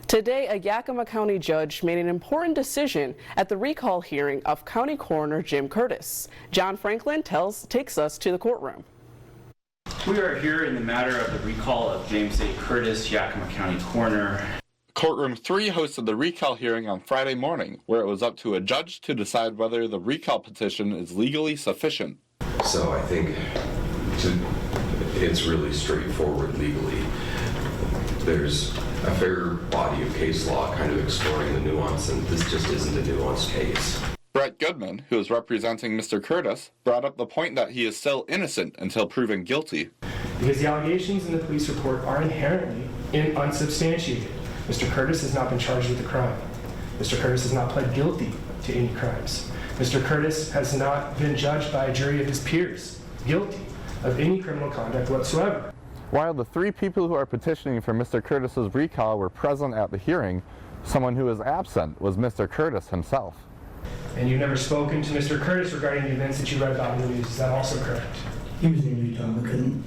Today, a Yakima County judge made an important decision at the recall hearing of County Coroner Jim Curtice. John Franklin takes us to the courtroom. We are here in the matter of the recall of James A. Curtice, Yakima County Coroner. Courtroom 3 hosted the recall hearing on Friday morning, where it was up to a judge to decide whether the recall petition is legally sufficient. So I think it's really straightforward legally. There's a fair body of case law kind of exploring the nuance, and this just isn't a nuanced case. Brett Goodman, who is representing Mr. Curtice, brought up the point that he is still innocent until proven guilty. Because the allegations in the police report are inherently unsubstantiated. Mr. Curtice has not been charged with a crime. Mr. Curtice has not pled guilty to any crimes. Mr. Curtice has not been judged by a jury of his peers guilty of any criminal conduct whatsoever. While the three people who are petitioning for Mr. Curtice's recall were present at the hearing, someone who was absent was Mr. Curtice himself. And you've never spoken to Mr. Curtice regarding the events that you read about in the news, is that also correct? He was in Utah, McCoon.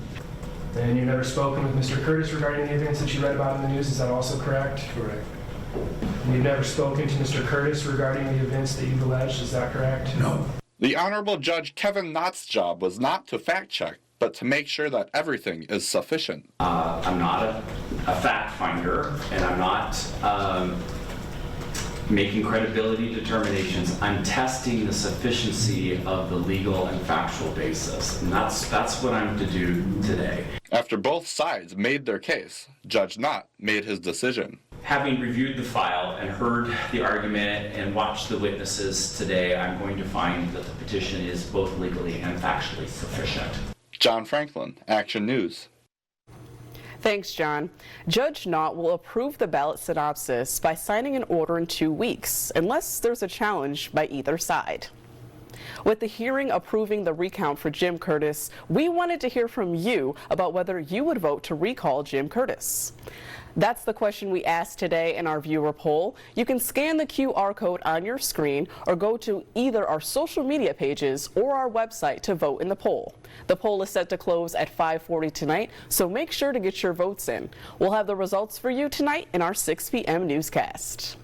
And you've never spoken with Mr. Curtice regarding the events that you read about in the news, is that also correct? Correct. And you've never spoken to Mr. Curtice regarding the events that you've alleged, is that correct? No. The Honorable Judge Kevin Knott's job was not to fact-check, but to make sure that everything is sufficient. I'm not a fact finder, and I'm not making credibility determinations. I'm testing the sufficiency of the legal and factual basis, and that's what I'm to do today. After both sides made their case, Judge Knott made his decision. Having reviewed the file and heard the argument and watched the witnesses today, I'm going to find that the petition is both legally and factually sufficient. John Franklin, Action News. Thanks, John. Judge Knott will approve the ballot synopsis by signing an order in 2 weeks, unless there's a challenge by either side. With the hearing approving the recount for Jim Curtice, we wanted to hear from you about whether you would vote to recall Jim Curtice. That's the question we asked today in our viewer poll. You can scan the QR code on your screen or go to either our social media pages or our website to vote in the poll. The poll is set to close at 5:40 tonight, so make sure to get your votes in. We'll have the results for you tonight in our 6 p.m. newscast.